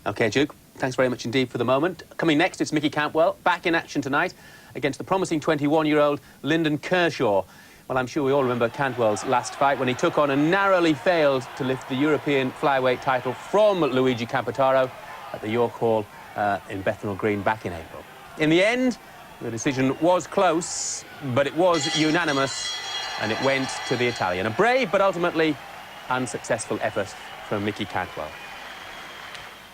OK, Duke, thanks very much indeed for the moment. Coming next, it's Mickey Cantwell, back in action tonight against the promising 21-year-old Lyndon Kershaw. Well, I'm sure we all remember Cantwell's last fight when he took on and narrowly failed to lift the European flyweight title from Luigi Campataro at the York Hall in Bethnal Green back in April. In the end, the decision was close, but it was unanimous, and it went to the Italian. A brave but ultimately unsuccessful effort from Mickey Cantwell.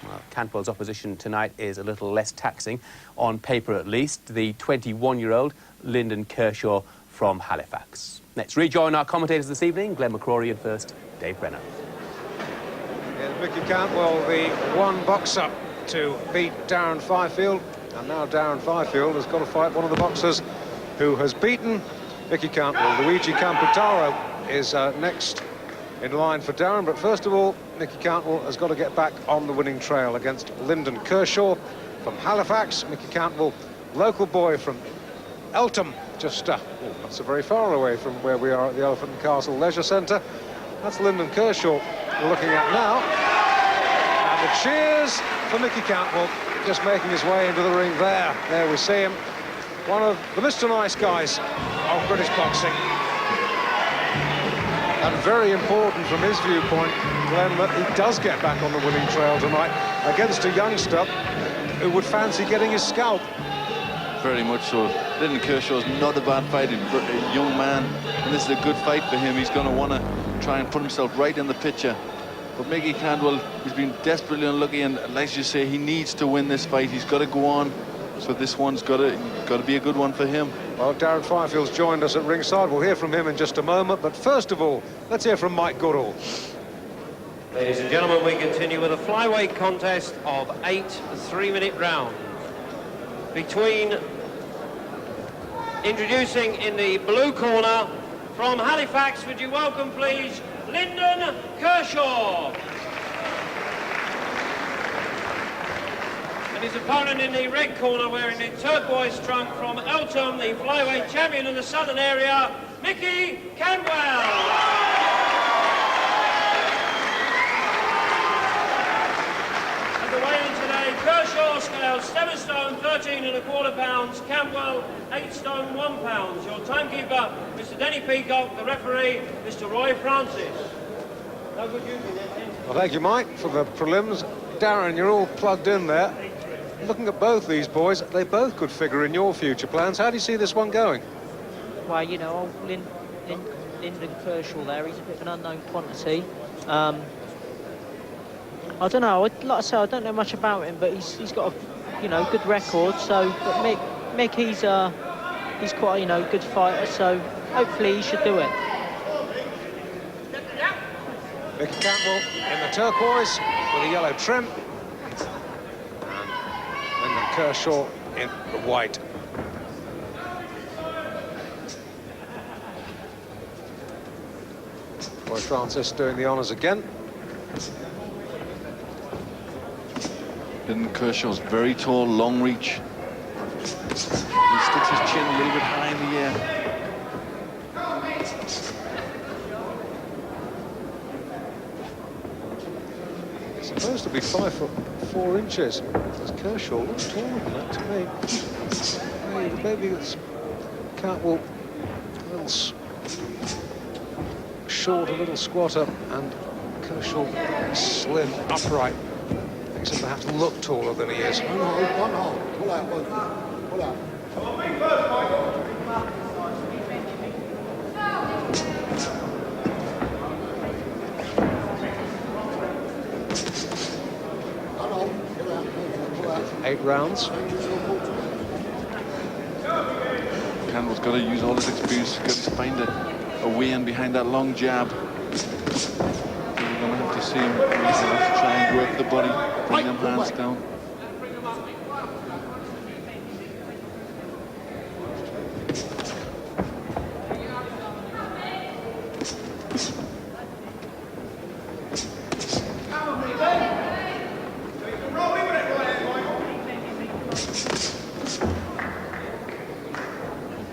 Well, Cantwell's opposition tonight is a little less taxing, on paper at least, the 21-year-old Lyndon Kershaw from Halifax. Let's rejoin our commentators this evening, Glenn McCrory, and first, Dave Brenner. Yeah, Mickey Cantwell, the one boxer to beat Darren Fifield, and now Darren Fifield has got to fight one of the boxers who has beaten Mickey Cantwell. Luigi Campataro is next in line for Darren, but first of all, Mickey Cantwell has got to get back on the winning trail against Lyndon Kershaw from Halifax. Mickey Cantwell, local boy from Eltham, just not so very far away from where we are at the Elephant and Castle Leisure Centre. That's Lyndon Kershaw we're looking at now. And the cheers for Mickey Cantwell, just making his way into the ring there. There we see him, one of the Mr. Nice guys of British boxing. And very important from his viewpoint, Glenn, that he does get back on the winning trail tonight against a youngster who would fancy getting his scalp. Very much so. Lyndon Kershaw's not a bad fight, a young man, and this is a good fight for him. He's going to want to try and put himself right in the picture. But Mickey Cantwell, he's been desperately unlucky, and like you say, he needs to win this fight. He's got to go on, so this one's got to be a good one for him. Well, Darren Fifield's joined us at ringside. We'll hear from him in just a moment, but first of all, let's hear from Mike Goodall. Ladies and gentlemen, we continue with a flyweight contest of 8 3-minute rounds between, introducing in the blue corner from Halifax, would you welcome please Lyndon Kershaw, and his opponent in the red corner wearing the turquoise trunk from Eltham, the flyweight champion of the southern area, Mickey Cantwell. Kershaw scales 7 stone 13 1/4 pounds, Cantwell 8 stone 1 pound. Your timekeeper, Mr. Denny Peacock, the referee, Mr. Roy Francis. No good duty there. Well, thank you, Mike, for the prelims. Darren, you're all plugged in there. Looking at both these boys, they both could figure in your future plans. How do you see this one going? Well, you know, Lyndon Kershaw there, he's a bit of an unknown quantity. I don't know. Like I say, I don't know much about him, but he's got a good record. So, but Mick, he's quite a good fighter. So hopefully he should do it. Mickey Cantwell in the turquoise with a yellow trim, and Lyndon Kershaw in the white. Roy Francis doing the honours again. Lyndon Kershaw's very tall, long reach. He sticks his chin a little bit high in the air. He's supposed to be 5'4". As Kershaw looks taller than that to me. Maybe it's Cantwell a little short, a little squatter, and Kershaw slim, upright. Makes him have to look taller than he is. One hold. Pull out. Pull out. 8 rounds. Cantwell's got to use all his experience. He's got to find a way in behind that long jab. We're going to have to see him. He's going to have to try and work the body. Bring them hands down.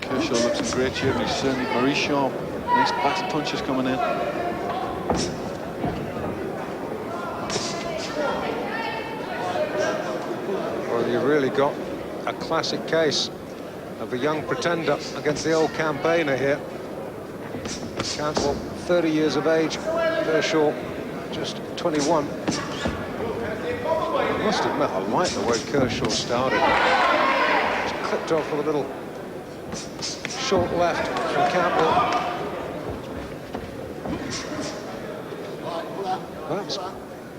Kershaw looks in great shape. He's certainly very sharp. Nice back punches coming in. really got a classic case of a young pretender against the old campaigner here. Cantwell, 30 years of age, Kershaw, just 21. I must admit, I like the way Kershaw started. Just clipped off with a little short left from Cantwell. Perhaps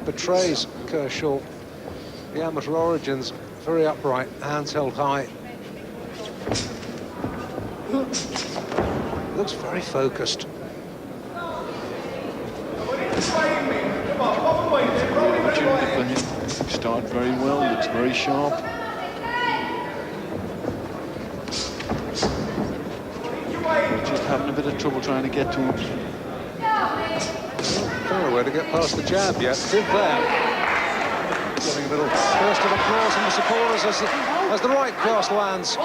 betrays Kershaw. The amateur origins, very upright, hands held high. Looks very focused. Opportunity for him. Start very well, looks very sharp. Just having a bit of trouble trying to get to him. Don't know where to get past the jab yet. Did that. Getting a little burst of applause from the supporters as the right cross lands.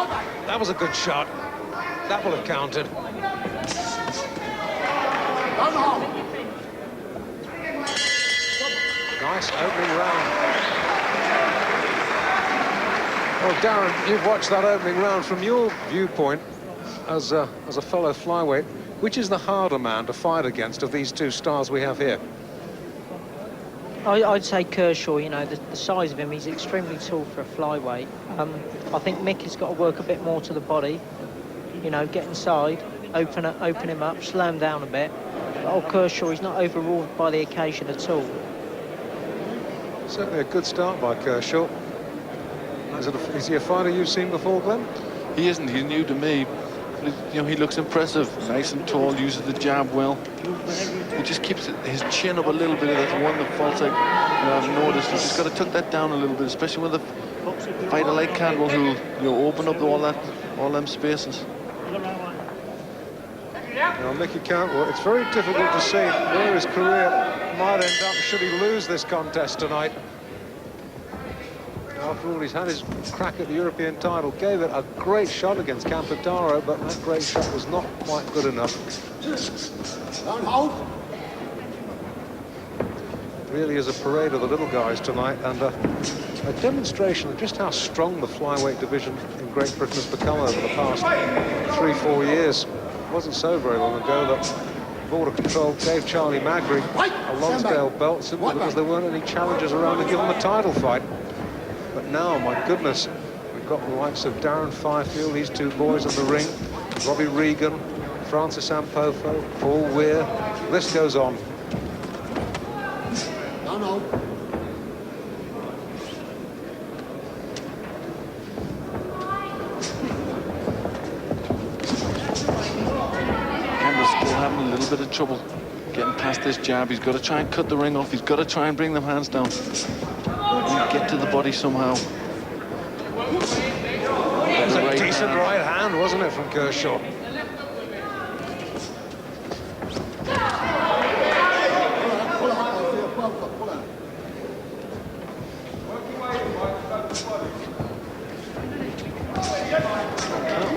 That was a good shot. That will have counted. Nice opening round. Well, Darren, you've watched that opening round from your viewpoint as a fellow flyweight. Which is the harder man to fight against of these two stars we have here? I'd say Kershaw. You know, the size of him, he's extremely tall for a flyweight. I think Mick has got to work a bit more to the body. You know, get inside, open him up, slow him down a bit. But old Kershaw, he's not overruled by the occasion at all. Certainly a good start by Kershaw. Is he a fighter you've seen before, Glenn? He isn't, he's new to me. You know, he looks impressive, nice and tall, uses the jab well. He just keeps his chin up a little bit. That's one that falls out. I've noticed he's just got to tuck that down a little bit, especially with a fighter like Cantwell who open up all them spaces. Now, Mickey Cantwell, it's very difficult to see where his career might end up should he lose this contest tonight. After all, he's had his crack at the European title, gave it a great shot against Campadaro, but that great shot was not quite good enough. Don't hold. Really is a parade of the little guys tonight, and a demonstration of just how strong the flyweight division in Great Britain has become over the past 3-4 years. It wasn't so very long ago that Border Control gave Charlie Magri a Lonsdale belt simply because there weren't any challengers around to give him a title fight. But now, my goodness, we've got the likes of Darren Fifield, these two boys in the ring, Robbie Regan, Francis Ampofo, Paul Weir, the list goes on. Don't hold. Campbell's still having a little bit of trouble getting past this jab. He's got to try and cut the ring off. He's got to try and bring them hands down. Get to the body somehow. It was a decent right hand, wasn't it, from Kershaw? Pull out.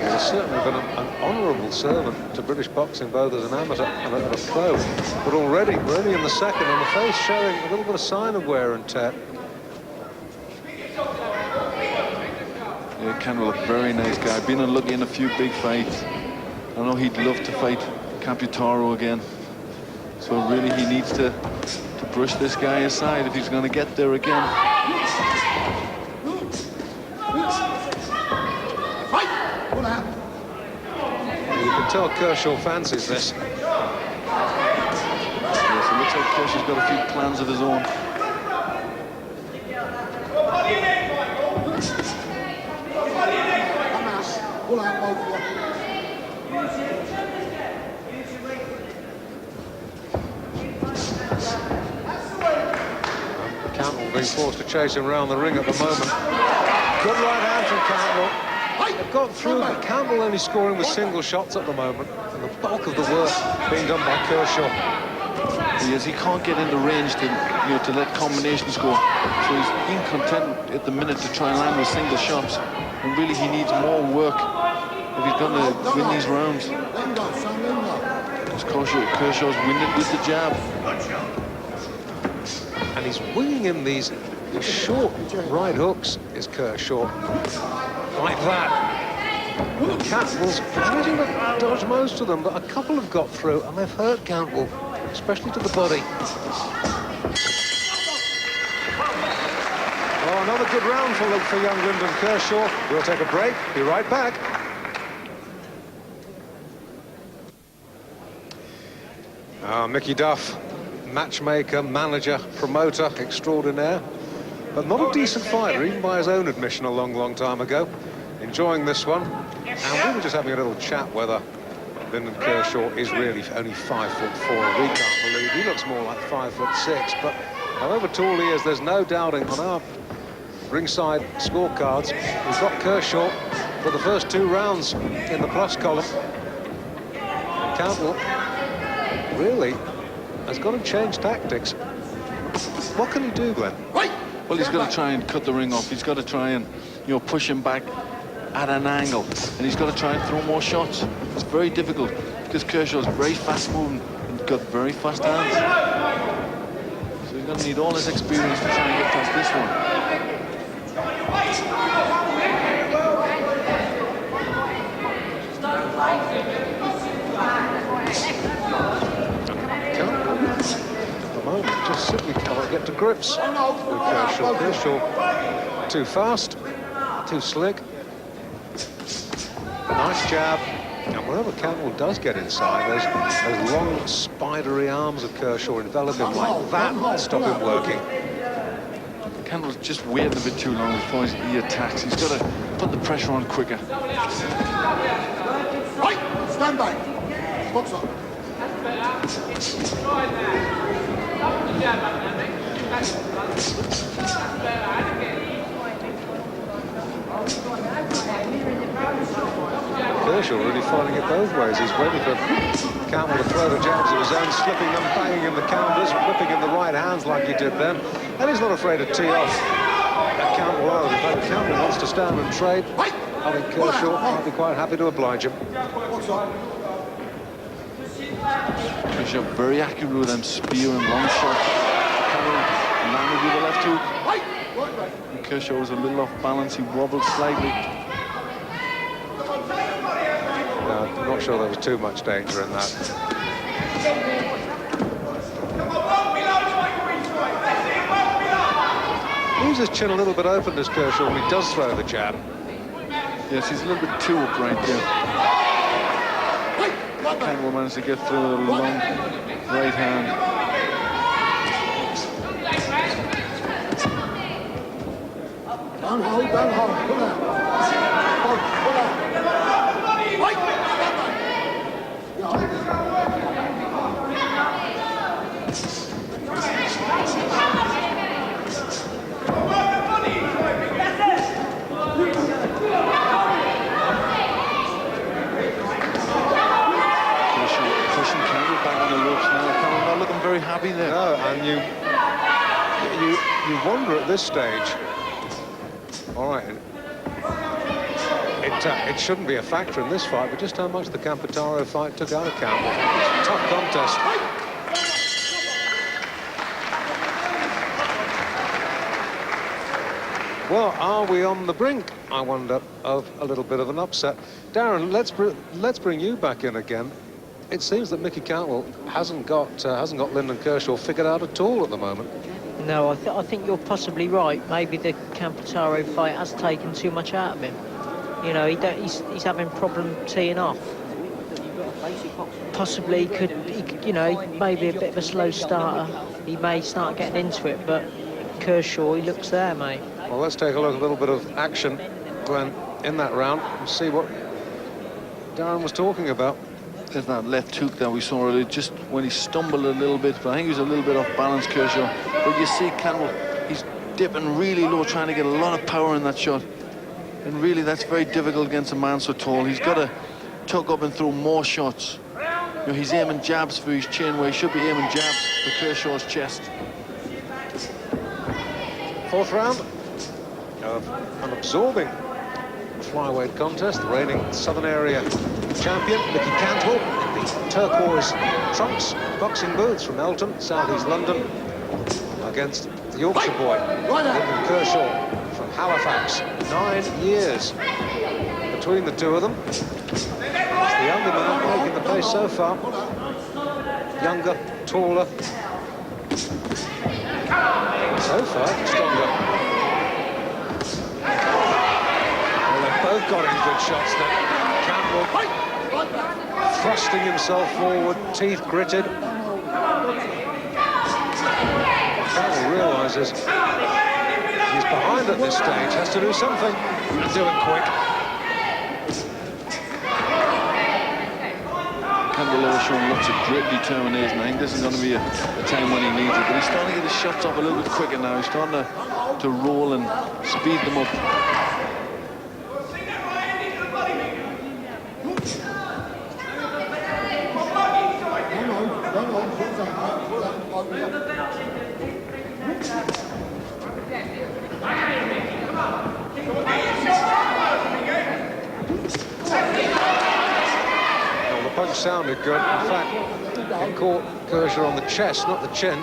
He's certainly been an honourable servant to British boxing, both as an amateur and a pro. But already, we're only in the second, and the face showing a little bit of sign of wear and tear. Yeah, Cantwell, a very nice guy. Been unlucky in a few big fights. I know he'd love to fight Campadaro again. So really he needs to brush this guy aside if he's going to get there again. Pull out. You can tell Kershaw fancies this. Yes, it looks like Kershaw's got a few plans of his own. Pull out both of you. Cantwell being forced to chase him around the ring at the moment. Good right hand from Cantwell. They've got through, but Cantwell only scoring with single shots at the moment, and the bulk of the work being done by Kershaw. He can't get into range to let combinations go. So he's been content at the minute to try and land with single shots. And really he needs more work if he's going to win these rounds. Lingo, son, Lingo. Because Kershaw's winning with the jab. And he's winging in these Short right hooks is Kershaw. Like that. Cantwell's managing to dodge most of them, but a couple have got through, and they've hurt Cantwell, especially to the body. Oh, another good round for young Lyndon Kershaw. We'll take a break. Be right back. Mickey Duff, matchmaker, manager, promoter extraordinaire, but not a decent fighter, even by his own admission a long, long time ago. Enjoying this one, and we were just having a little chat whether Lyndon Kershaw is really only 5'4". We can't believe he looks more like 5'6", but however tall he is, there's no doubting on our ringside scorecards. We've got Kershaw for the first 2 rounds in the plus column. And Cantwell really has got to change tactics. What can he do, Glenn? Well, he's got to try and cut the ring off. He's got to try and, you know, push him back at an angle, and he's got to try and throw more shots. It's very difficult because Kershaw's very fast moving and got very fast hands. So he's going to need all his experience to try and get past this one. At the moment, just simply cannot get to grips with Kershaw. Kershaw too fast, too slick. Nice jab. And whenever Cantwell does get inside, those long, spidery arms of Kershaw envelop him like that, stop him working. Cantwell's just waiting a bit too long before he attacks. He's got to put the pressure on quicker. Right, stand back. Box up. Kershaw really finding it both ways. He's waiting for Cantwell to throw the jabs of his own, slipping them, banging in the counters, whipping in the right hands like he did then. And he's not afraid to tee off at Cantwell. In fact, Cantwell wants to stand and trade. I think Kershaw might be quite happy to oblige him. Kershaw very accurate with them spear and long shots. Cantwell landed with the left hook. And Kershaw was a little off balance. He wobbled slightly. I'm not sure there was too much danger in that. Leaves his chin a little bit open, as Kershaw, when he does throw the jab. Yes, he's a little bit too upright there. Cantwell managed to get through the long right hand. Don't hold, pull out. Pull out. Very happy there. No, and you wonder at this stage. All right, it shouldn't be a factor in this fight, but just how much the Campataro fight took out of Cantwell. Tough contest. Well, are we on the brink, I wonder, of a little bit of an upset? Darren, let's bring you back in again. It seems that Mickey Cantwell hasn't got Lyndon Kershaw figured out at all at the moment. No, I think you're possibly right. Maybe the Campataro fight has taken too much out of him. You know, he's having problem teeing off. Possibly he could, you know, maybe a bit of a slow starter. He may start getting into it, but Kershaw, he looks there, mate. Well, let's take a look at a little bit of action, Glenn, in that round and see what Darren was talking about. There's that left hook that we saw earlier, just when he stumbled a little bit, but I think he was a little bit off balance, Kershaw. But you see Cantwell, he's dipping really low, trying to get a lot of power in that shot. And really, that's very difficult against a man so tall. He's got to tuck up and throw more shots. You know, he's aiming jabs for his chin, where he should be aiming jabs for Kershaw's chest. Fourth round of an absorbing flyweight contest. The reigning Southern Area champion, Mickey Cantwell, in the turquoise trunks, boxing boots from Elton, South East London. against the Yorkshire boy, Lyndon Kershaw from Halifax. 9 years between the two of them. It's the younger man making the pace so far. Younger, taller. So far, stronger. Well, they've both got in good shots now. Cantwell thrusting himself forward, teeth gritted. Cantwell realises he's behind at this stage, has to do something, and do it quick. Cantwell has shown lots of great determination. I think this is going to be a time when he needs it, but he's starting to get his shots off a little bit quicker now. He's starting to roll and speed them up. Punch sounded good. In fact, it caught Kershaw on the chest, not the chin.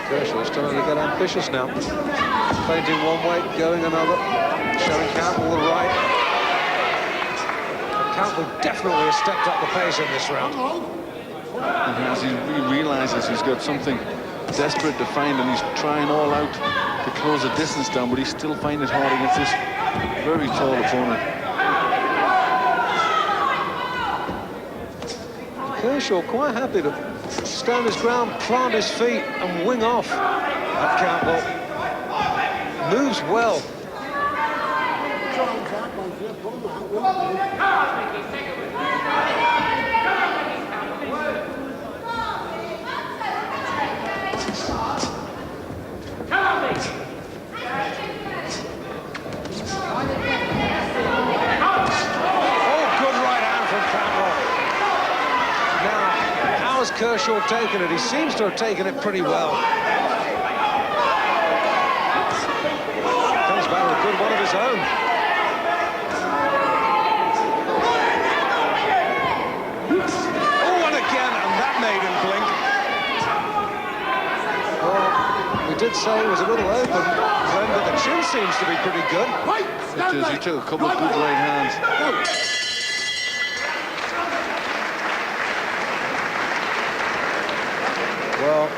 Kershaw's starting to get ambitious now. Feinting one way, going another, showing Cantwell the right. Cantwell definitely has stepped up the pace in this round. And as he realises he's got something desperate to find, and he's trying all out to close the distance down, but he's still finding it hard against this very tall opponent. Kershaw quite happy to stand his ground, plant his feet and wing off at Cantwell. Moves well. Kershaw taken it? He seems to have taken it pretty well. Comes back with a good one of his own. Oh, and again, and that made him blink. Well, we did say it was a little open, but the chin seems to be pretty good. It is. He took a couple of good right hands. Well,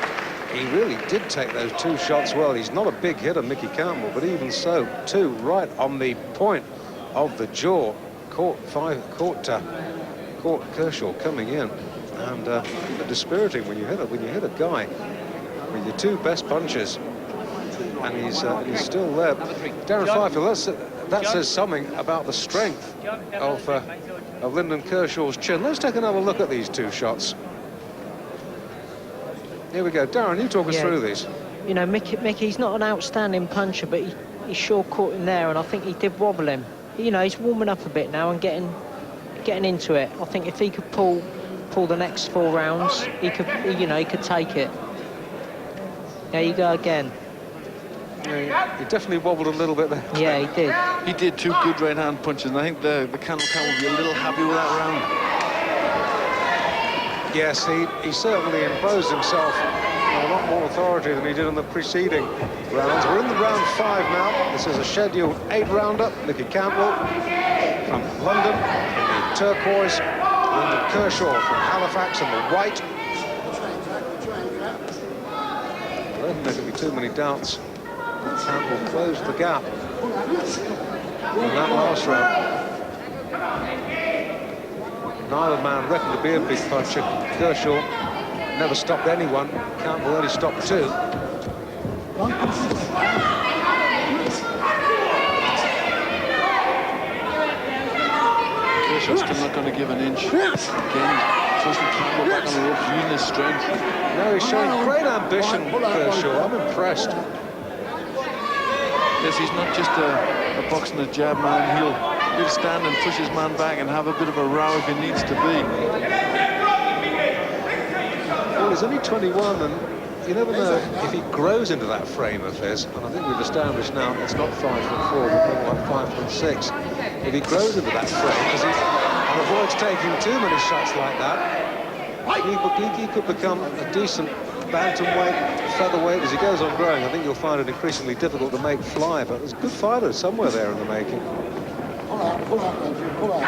he really did take those two shots well. He's not a big hitter, Mickey Cantwell, but even so, two right on the point of the jaw. Caught Kershaw coming in, and dispiriting when you hit a guy with your two best punches, and he's still there. Darren Fifield, that says something about the strength of Lyndon Kershaw's chin. Let's take another look at these two shots. Here we go. Darren, you talk us through these. You know, Mickey's not an outstanding puncher, but he sure caught him there, and I think he did wobble him. You know, he's warming up a bit now and getting into it. I think if he could pull the next 4 rounds, he could take it. There you go again. Yeah, he definitely wobbled a little bit there. Yeah, he did. He did 2 good right hand punches, and I think the Cantwell will be a little happy with that round. Yes, he certainly imposed himself a lot more authority than he did in the preceding rounds. We're in the round 5 now. This is a scheduled 8-rounder. Mickey Cantwell from London in the turquoise. Lyndon Kershaw from Halifax in the white. I don't think there can be too many doubts. Cantwell closed the gap in that last round. Neither man reckoned to be a big puncher. Kershaw never stopped anyone. Cantwell only stopped 2. Kershaw's still not going to give an inch. Again, forcing Cantwell back on the ropes, using his strength. No, he's showing great ambition, Kershaw. I'm impressed. Yes, he's not just a boxing a jab man. He'll stand and push his man back and have a bit of a row if he needs to be. Well, he's only 21, and you never know if he grows into that frame of his. And I think we've established now it's not 5'4", but more like 5'6". If he grows into that frame, as he's on a avoids taking too many shots like that, he could become a decent bantamweight, featherweight as he goes on growing. I think you'll find it increasingly difficult to make fly, but there's good fighters somewhere there in the making. Pull out, Benji, pull out.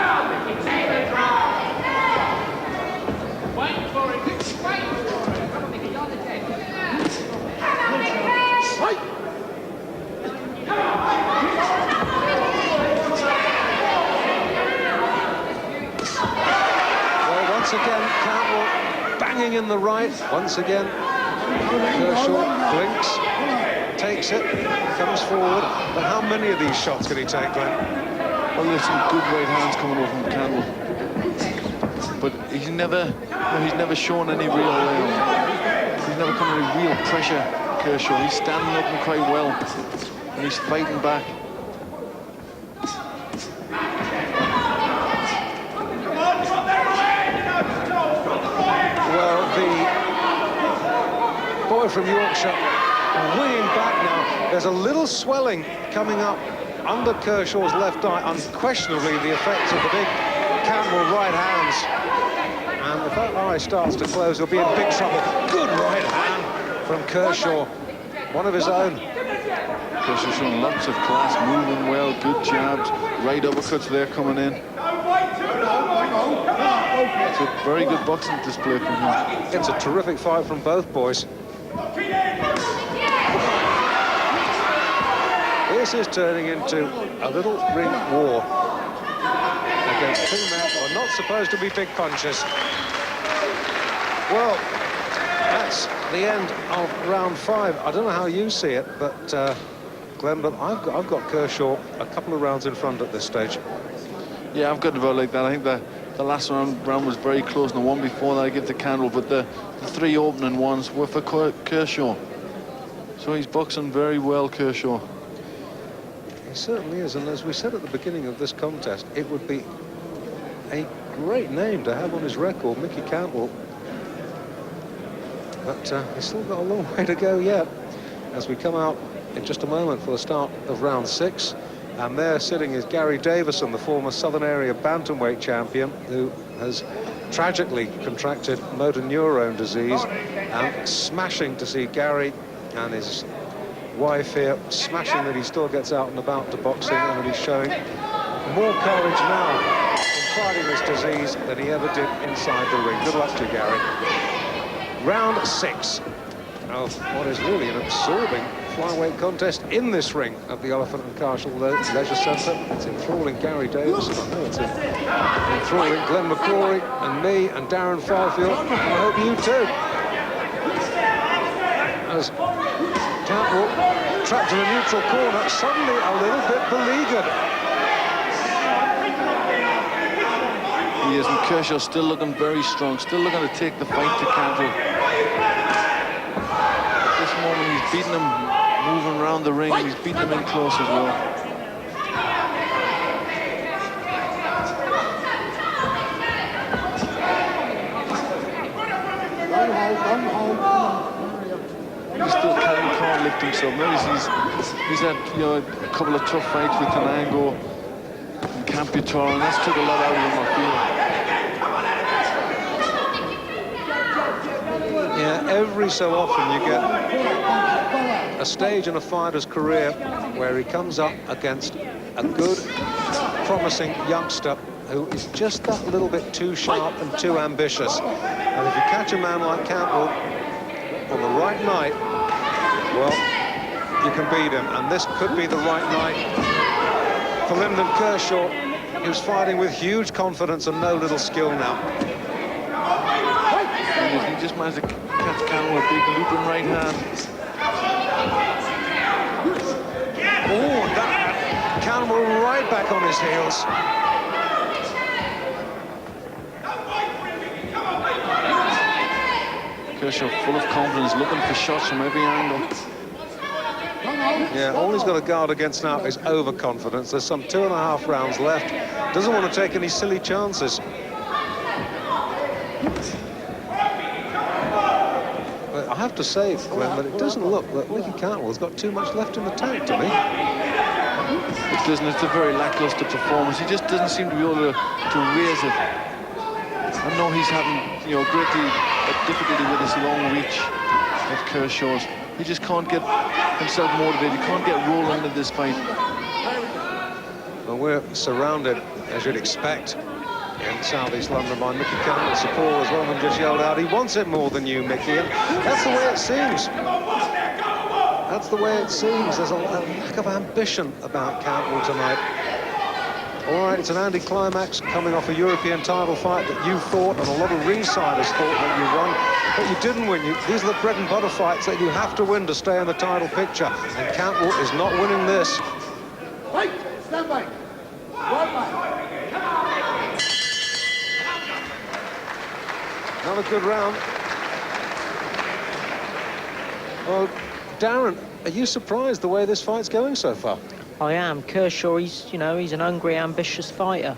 Well, once again, Cantwell banging in the right. Once again, Kershaw blinks, takes it, comes forward. But how many of these shots can he take, Glenn? Well, there's some good right hands coming over from Cantwell, but he's never shown any real, he's never come under real pressure. Kershaw, he's standing up and quite well, and he's fighting back. Well, the boy from Yorkshire winging back now. There's a little swelling coming up under Kershaw's left eye, unquestionably the effects of the big Cantwell right hands. And if that eye starts to close, he'll be in big trouble. Good right hand from Kershaw, one of his own. Kershaw's showing lots of class, moving well, good jabs, right uppercuts there coming in. It's a very good boxing display from him. It's a terrific fight from both boys. This is turning into a little ring war against two men who are not supposed to be big punchers. Well, that's the end of round 5. I don't know how you see it, but Glenn, but I've got Kershaw a couple of rounds in front at this stage. Yeah, I've got it about like that. I think the last round was very close, and the one before that I give to Cantwell, but the 3 opening ones were for Kershaw. So he's boxing very well, Kershaw. He certainly is, and as we said at the beginning of this contest, it would be a great name to have on his record, Mickey Cantwell. But he's still got a long way to go yet, as we come out in just a moment for the start of round 6. And there sitting is Gary Davison, the former Southern Area Bantamweight champion, who has tragically contracted motor neurone disease. And smashing to see Gary and his wife here, smashing that he still gets out and about to boxing, and that he's showing more courage now in fighting this disease than he ever did inside the ring. Good luck to you, Gary. Round 6 of what is really an absorbing flyweight contest in this ring at the Elephant and Castle Leisure Centre. It's enthralling Gary Davison. I know it's enthralling Glenn McCrory and me and Darren Farfield. I hope you too. As Cantwell, trapped in a neutral corner, suddenly a little bit beleaguered. He is, and Kershaw still looking very strong, still looking to take the fight to Cantwell. At this moment, he's beating him, moving around the ring, he's beating him in close as well. He still can't lift himself. Notice he's had a couple of tough fights with Tenango and Camputor, and that's took a lot out of him, I feel. Yeah, every so often you get a stage in a fighter's career where he comes up against a good, promising youngster who is just that little bit too sharp and too ambitious. And if you catch a man like Cantwell on the right night, well, you can beat him. And this could be the right night for Lyndon Kershaw, who's fighting with huge confidence and no little skill now. He just managed to catch Cantwell with a big looping right hand. Oh, that Cantwell right back on his heels. Kershaw full of confidence, looking for shots from every angle. Yeah, all he's got to guard against now is overconfidence. There's some 2.5 rounds left. Doesn't want to take any silly chances. But I have to say, Glenn, that it doesn't look that Mickey Cantwell's got too much left in the tank to me. It doesn't. It's a very lackluster performance. He just doesn't seem to be able to raise it. I know he's having, you know, great difficulty with his long reach of Kershaw's. He just can't get himself motivated. He can't get rolling into this fight. Well, we're surrounded, as you'd expect, in South East London by Mickey Cantwell supporters. One of them just yelled out, "He wants it more than you, Mickey." And that's the way it seems. That's the way it seems. There's a lack of ambition about Cantwell tonight. All right, it's an anticlimax coming off a European title fight that you thought, and a lot of ringsiders thought that you won, but you didn't win. These are the bread and butter fights that you have to win to stay in the title picture, and Cantwell is not winning this. Wait, stand back. Right back. Another good round. Well, Darren, are you surprised the way this fight's going so far? I am. Kershaw, he's an hungry, ambitious fighter.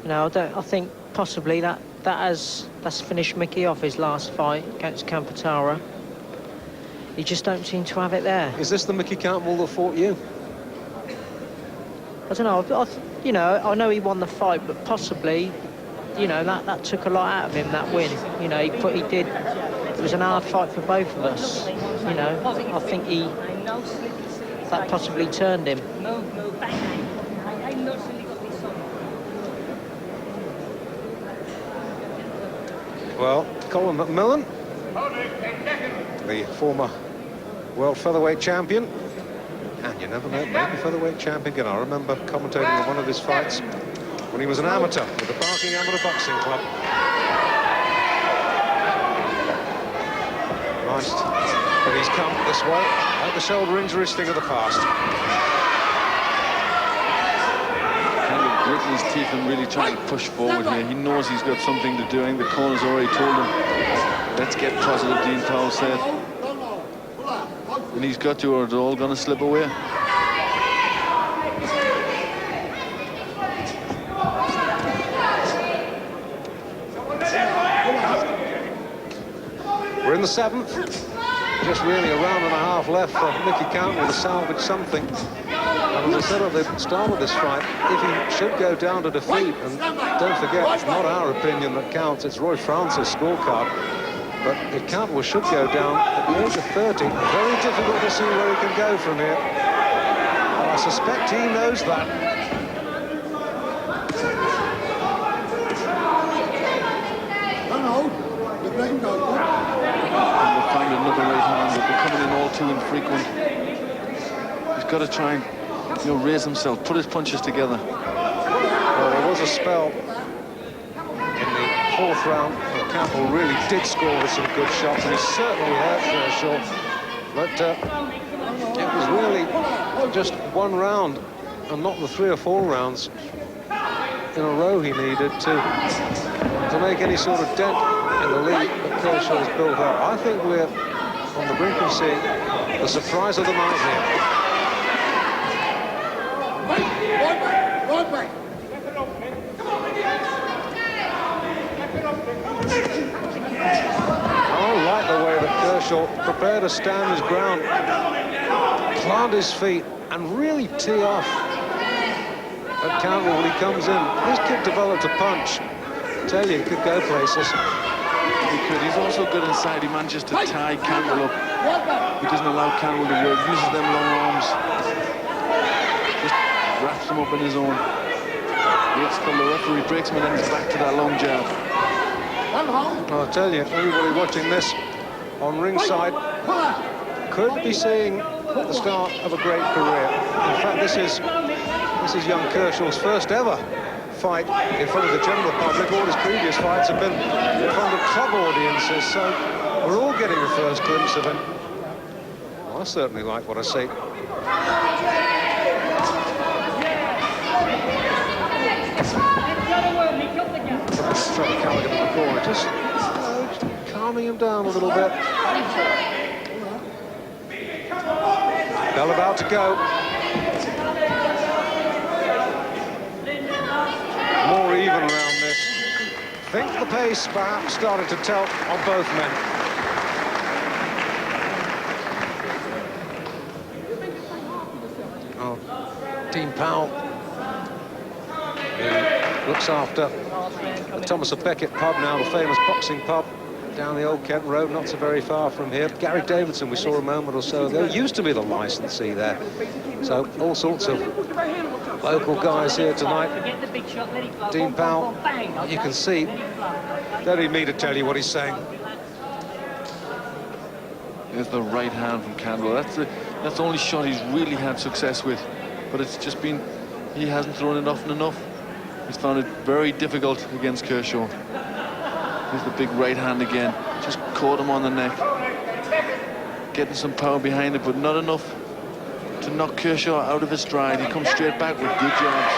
You know, I think possibly that's finished Mickey off his last fight against Campatara. He just don't seem to have it there. Is this the Mickey Cantwell that fought you? I don't know. You know, I know he won the fight, but possibly, you know, that took a lot out of him, that win. You know, he did. It was an hard fight for both of us. You know, I think that possibly turned him. Well, Colin McMillan, the former world featherweight champion, and you never know, maybe featherweight champion again. I remember commentating on one of his fights when he was an amateur with the Barking Amateur Boxing Club. Nice that he's come this way. At the shoulder injury, sting of the past. Kind of gritting his teeth and really trying to push forward here. He knows he's got something to do. I think the corner's already told him, let's get positive, Dean Powell said. And he's got to, or it's all going to slip away. We're in the 7th. Just really a round and a half left for Mickey Cantwell to salvage something. And as I said at the start of this fight, if he should go down to defeat, and don't forget, it's not our opinion that counts, it's Roy Francis' scorecard. But if Cantwell should go down at the age of 30, very difficult to see where he can go from here. And I suspect he knows that. Let him go. And we'll find another right hand, but they're coming in all too infrequent. He's got to try and, you know, raise himself, put his punches together. Well, there was a spell in the 4th round where Cantwell really did score with some good shots, and he certainly hurt Kershaw. But it was really just one round, and not the 3 or 4 rounds in a row he needed to make any sort of dent in the lead that Kershaw's built up. I think we're on the brink of seeing the surprise of the night here. Right back. I like the way that Kershaw prepared to stand his ground, plant his feet, and really tee off at Cantwell when he comes in. This kid developed a punch. I tell you, he could go places. He could. He's also good inside. He manages to tie Cantwell up. He doesn't allow Cantwell to work. Uses them long arms. Just wraps him up in his own. Waits till the referee breaks him, and then he's back to that long jab. I'll tell you, everybody watching this on ringside could be seeing the start of a great career. In fact, this is young Kershaw's first ever fight in front of the general public. All his previous fights have been in front of club audiences, so we're all getting a first glimpse of him. Well, I certainly like what I see. Trevor Callaghan in the corner, just calming him down a little bit. Bell about to go. More even around this. Think the pace perhaps started to tell on both men. Dean Powell, who looks after the Thomas à Becket pub now, the famous boxing pub down the Old Kent Road, not so very far from here. Gary Davidson, we saw a moment or so ago, used to be the licensee there. So all sorts of local guys here tonight. Dean Powell, you can see, don't need me to tell you what he's saying. There's the right hand from Cantwell. That's the only shot he's really had success with, but it's just been, he hasn't thrown it often enough. He's found it very difficult against Kershaw. Here's the big right hand again. Just caught him on the neck. Getting some power behind it, but not enough to knock Kershaw out of his stride. He comes straight back with good jobs.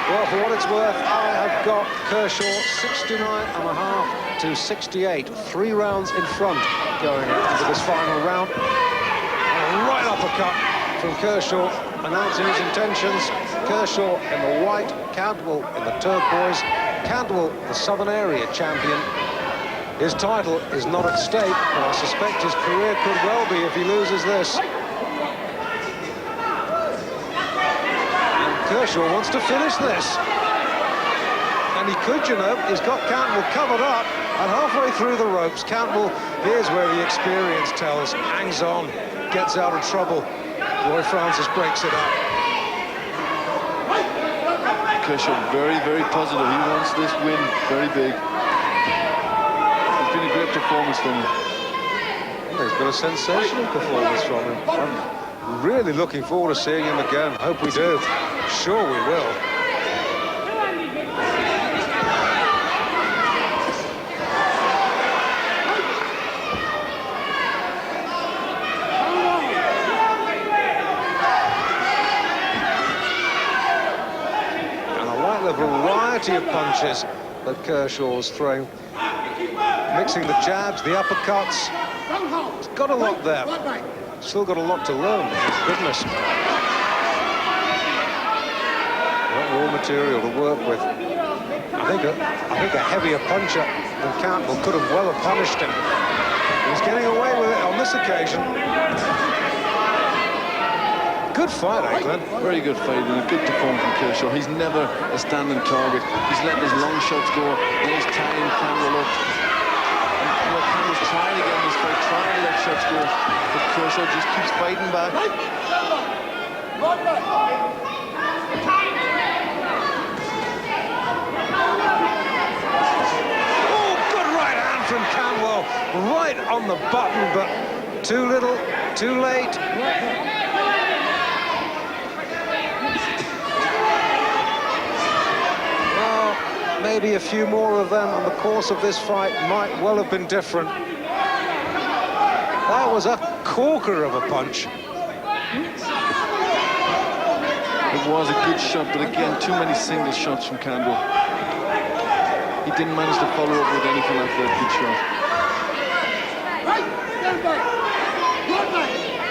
Well, for what it's worth, I have got Kershaw 69.5 to 68. 3 rounds in front going into this final round. And a right uppercut from Kershaw, announcing his intentions. Kershaw in the white, Cantwell in the turquoise. Cantwell, the Southern Area champion. His title is not at stake, but I suspect his career could well be if he loses this. And Kershaw wants to finish this. And he could, you know. He's got Cantwell covered up, and halfway through the ropes, Cantwell, here's where the experience tells, hangs on, gets out of trouble. Roy Francis breaks it up. Kershaw very, very positive. He wants this win very big. It's been a great performance from him. Well, it's been a sensational performance from him. I'm really looking forward to seeing him again. Hope we do. Sure we will. Variety of punches that Kershaw's throwing, mixing the jabs, the uppercuts. He's got a lot there. Still got a lot to learn. Goodness. What raw material to work with. I think a heavier puncher than Cantwell could have well have punished him. He's getting away with it on this occasion. Good fight, eh, Glenn? Very good fight and a good performance from Kershaw. He's never a standing target. He's letting his long shots go and he's tying Cantwell up. And, you know, Cantwell's trying to get in this fight, trying to let shots go, but Kershaw just keeps fighting back. Oh, good right hand from Cantwell. Right on the button, but too little, too late. Maybe a few more of them on the course of this fight might well have been different. That was a corker of a punch. It was a good shot, but again, too many single shots from Cantwell. He didn't manage to follow up with anything after that good shot.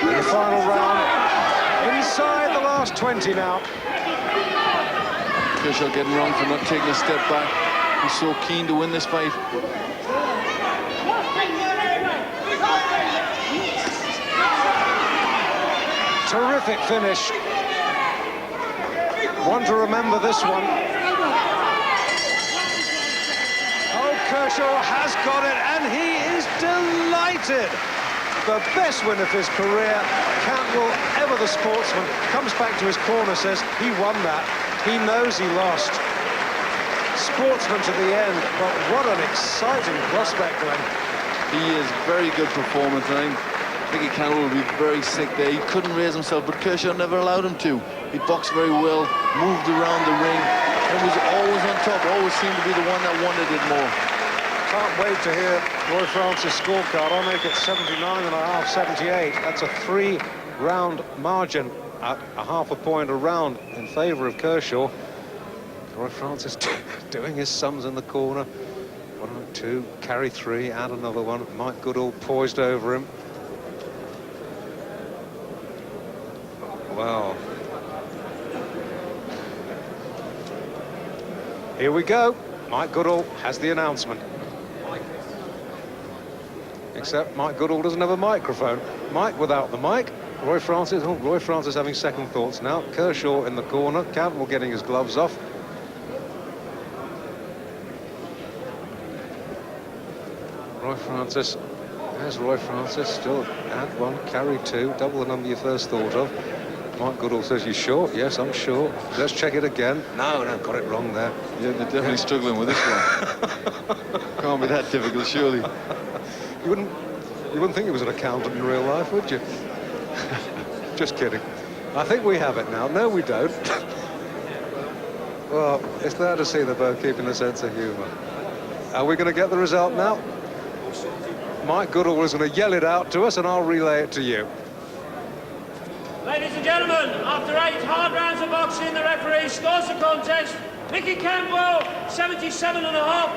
In the final round, inside the last 20 now. Kershaw getting wrong for not taking a step back. He's so keen to win this fight. Terrific finish. One to remember this one. Oh, Kershaw has got it, and he is delighted. The best win of his career. Cantwell, ever the sportsman, comes back to his corner, says he won that. He knows he lost. Sportsman to the end, but what an exciting prospect, Glenn. He is very good performance, and I think Cantwell will be very sick there. He couldn't raise himself, but Kershaw never allowed him to. He boxed very well, moved around the ring, and was always on top, always seemed to be the one that wanted it more. Can't wait to hear Roy Francis' scorecard. I'll make it 79.5, 78. That's a 3-round margin at a half a point a round in favour of Kershaw. Roy Francis doing his sums in the corner. 1 2, carry 3, add another one. Mike Goodall poised over him. Well, here we go. Mike Goodall has the announcement. Except Mike Goodall doesn't have a microphone. Mike without the mic. Roy Francis. Oh, Roy Francis having second thoughts now. Kershaw in the corner. Cantwell getting his gloves off. Roy Francis. There's Roy Francis. Still add one, carry two. Double the number you first thought of. Mike Goodall says, you sure? Yes, I'm sure. Let's check it again. No, got it wrong there. Yeah, they're definitely struggling with this one. Can't be that difficult, surely. You wouldn't think he was an accountant in real life, would you? Just kidding. I think we have it now. No, we don't. Well, it's there to see they're both keeping a sense of humour. Are we going to get the result now? Mike Goodall was going to yell it out to us, and I'll relay it to you. Ladies and gentlemen, after 8 hard rounds of boxing, the referee scores the contest. Mickey Cantwell, 77.5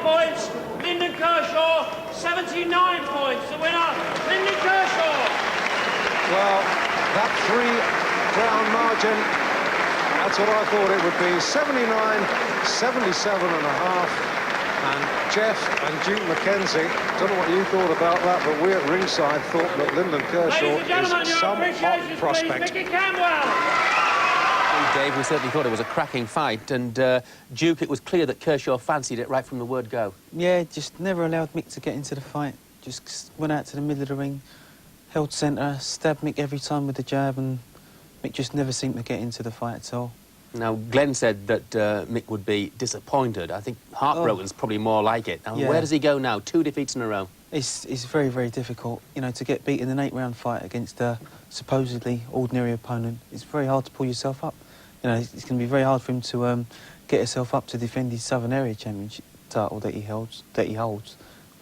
points. Lyndon Kershaw, 79 points. The winner, Lyndon Kershaw. Well, that 3-round margin, that's what I thought it would be. 79, 77.5. And Jeff and Duke McKenzie, don't know what you thought about that, but we at ringside thought that Lyndon Kershaw is some hot prospect. Mickey Cantwell. Dave, we certainly thought it was a cracking fight, and Duke, it was clear that Kershaw fancied it right from the word go. Yeah, just never allowed Mick to get into the fight. Just went out to the middle of the ring, held centre, stabbed Mick every time with the jab, and Mick just never seemed to get into the fight at all. Now, Glenn said that Mick would be disappointed. I think heartbroken's probably more like it. Now, Yeah. where does he go now? 2 defeats in a row. It's very, very difficult, you know, to get beat in an 8-round fight against a supposedly ordinary opponent. It's very hard to pull yourself up. You know, it's going to be very hard for him to get himself up to defend his Southern Area Championship title that he holds.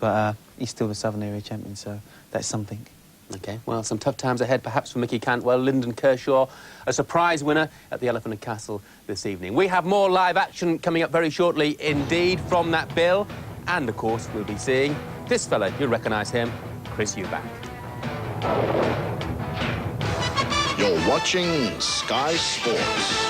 But he's still the Southern Area Champion, so that's something. OK, well, some tough times ahead, perhaps, for Mickey Cantwell. Lyndon Kershaw, a surprise winner at the Elephant and Castle this evening. We have more live action coming up very shortly, indeed, from that bill. And, of course, we'll be seeing this fella. You'll recognise him, Chris Eubank. You're watching Sky Sports.